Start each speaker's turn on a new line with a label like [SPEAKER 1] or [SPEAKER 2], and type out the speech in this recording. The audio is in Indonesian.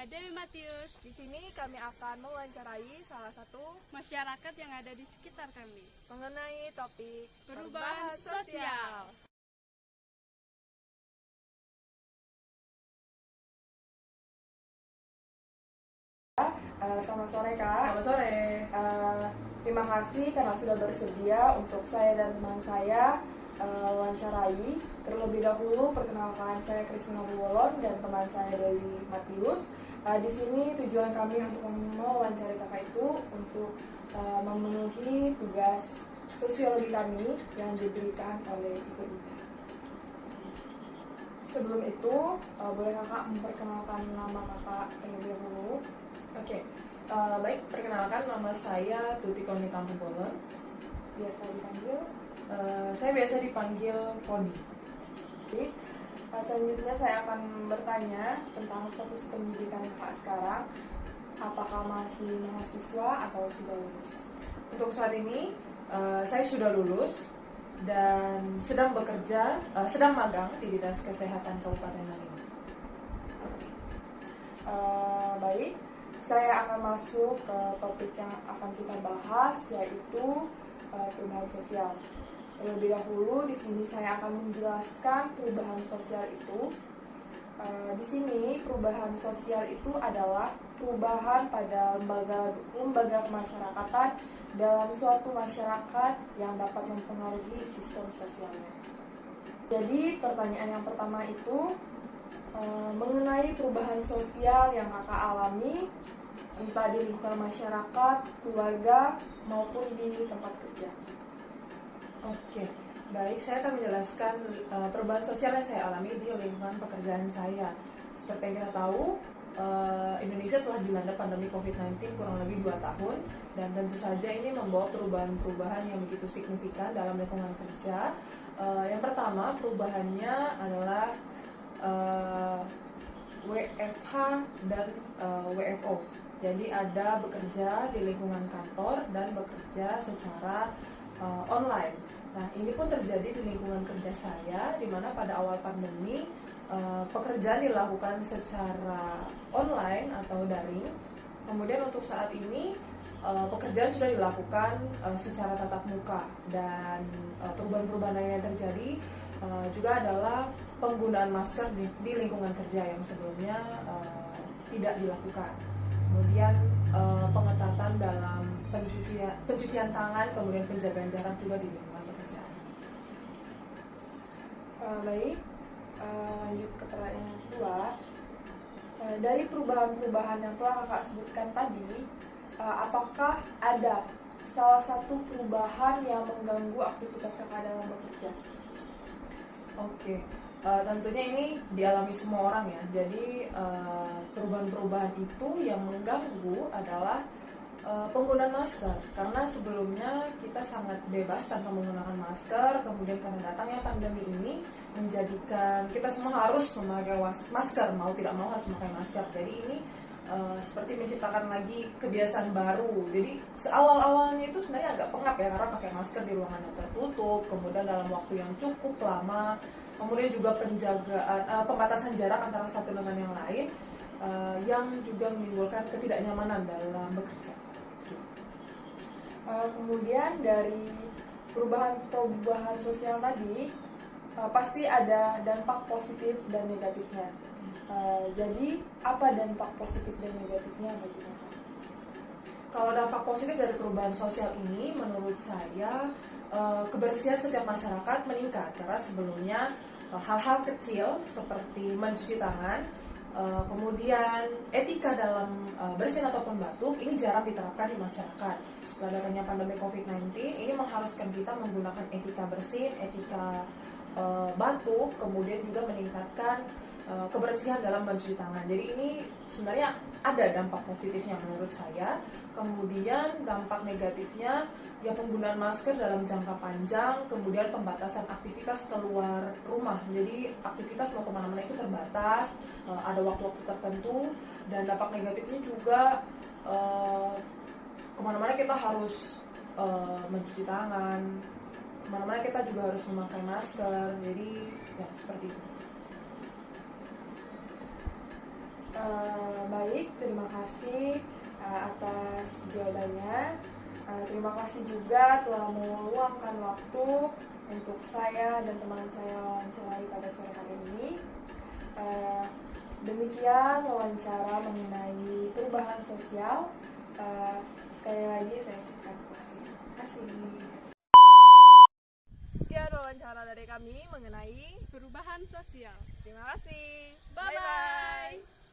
[SPEAKER 1] saya Dewi Matius.
[SPEAKER 2] Di sini kami akan mewawancarai salah satu
[SPEAKER 1] Masyarakat yang ada di sekitar kami
[SPEAKER 2] mengenai topik
[SPEAKER 1] perubahan sosial.
[SPEAKER 2] Selamat sore Kak.
[SPEAKER 3] Selamat sore.
[SPEAKER 2] Terima kasih karena sudah bersedia untuk saya dan teman saya wawancarai. Terlebih dahulu perkenalkan saya Kristina Buwolon dan teman saya Dewi Matius. Di sini tujuan kami untuk mewawancarai kakak itu untuk memenuhi tugas sosiologi kami yang diberikan oleh Ibu Ita. Sebelum itu, boleh kakak memperkenalkan nama kakak terlebih dahulu?
[SPEAKER 3] Oke, baik, perkenalkan nama saya Tuti Konita Buwolon.
[SPEAKER 2] Biasa dipanggil?
[SPEAKER 3] Saya biasa dipanggil Poni.
[SPEAKER 2] Jadi, selanjutnya saya akan bertanya tentang status pendidikan kakak sekarang. Apakah masih mahasiswa atau sudah lulus?
[SPEAKER 3] Untuk saat ini, saya sudah lulus dan sedang bekerja, sedang magang di Dinas Kesehatan Kabupaten Manado.
[SPEAKER 2] Baik, saya akan masuk ke topik yang akan kita bahas, yaitu perubahan sosial. Terlebih dahulu, di sini saya akan menjelaskan perubahan sosial itu. Di sini perubahan sosial itu adalah perubahan pada lembaga kemasyarakatan dalam suatu masyarakat yang dapat mempengaruhi sistem sosialnya. Jadi pertanyaan yang pertama itu mengenai perubahan sosial yang kakak alami, entah di lingkungan masyarakat, keluarga, maupun di tempat kerja.
[SPEAKER 3] Oke, baik, saya akan menjelaskan perubahan sosial yang saya alami di lingkungan pekerjaan saya. Seperti yang kita tahu, Indonesia telah dilanda pandemi COVID-19 kurang lebih 2 tahun, dan tentu saja ini membawa perubahan-perubahan yang begitu signifikan dalam lingkungan kerja. Yang pertama, perubahannya adalah WFH dan WFO. Jadi ada bekerja di lingkungan kantor dan bekerja secara online. Nah, ini pun terjadi di lingkungan kerja saya, di mana pada awal pandemi pekerjaan dilakukan secara online atau daring. Kemudian untuk saat ini pekerjaan sudah dilakukan secara tatap muka, dan perubahan-perubahan yang terjadi juga adalah penggunaan masker di lingkungan kerja yang sebelumnya tidak dilakukan. Kemudian pengetatan dalam pencucian tangan, kemudian penjagaan jarak juga di lingkungan pekerjaan.
[SPEAKER 2] Baik, lanjut ke pertanyaan yang kedua. Dari perubahan-perubahan yang telah kakak sebutkan tadi, apakah ada salah satu perubahan yang mengganggu aktivitas kakak dalam bekerja?
[SPEAKER 3] Oke, tentunya ini dialami semua orang ya. Jadi perubahan-perubahan itu yang mengganggu adalah penggunaan masker. Karena sebelumnya kita sangat bebas tanpa menggunakan masker. Kemudian karena datangnya pandemi ini menjadikan kita semua harus memakai masker, mau tidak mau harus memakai masker. Jadi ini seperti menciptakan lagi kebiasaan baru. Jadi seawal-awalnya itu sebenarnya agak pengap ya, karena pakai masker di ruangan yang tertutup, kemudian dalam waktu yang cukup lama, kemudian juga pembatasan jarak antara satu dengan yang lain, yang juga menimbulkan ketidaknyamanan dalam bekerja.
[SPEAKER 2] Kemudian dari perubahan sosial tadi, pasti ada dampak positif dan negatifnya. Jadi apa dampak positif dan negatifnya bagi kakak?
[SPEAKER 3] Kalau dampak positif dari perubahan sosial ini, menurut saya kebersihan setiap masyarakat meningkat, karena sebelumnya hal-hal kecil seperti mencuci tangan, kemudian etika dalam bersin ataupun batuk ini jarang diterapkan di masyarakat. Setelah datangnya pandemi COVID-19, ini mengharuskan kita menggunakan etika bersin, etika batuk, kemudian juga meningkatkan kebersihan dalam mencuci tangan. Jadi ini sebenarnya ada dampak positifnya menurut saya. Kemudian dampak negatifnya ya penggunaan masker dalam jangka panjang, kemudian pembatasan aktivitas keluar rumah. Jadi aktivitas mau kemana-mana itu terbatas, ada waktu-waktu tertentu. Dan dampak negatifnya juga kemana-mana kita harus mencuci tangan, kemana-mana kita juga harus memakai masker. Jadi ya seperti itu.
[SPEAKER 2] Baik, terima kasih atas jawabannya. Terima kasih juga telah meluangkan waktu untuk saya dan teman saya wawancarai pada sore hari ini. Demikian wawancara mengenai perubahan sosial. Sekali lagi saya ucapkan terima kasih.
[SPEAKER 3] Terima kasih. Sekian wawancara dari kami mengenai
[SPEAKER 1] Perubahan sosial.
[SPEAKER 3] terima kasih.
[SPEAKER 1] Bye-bye.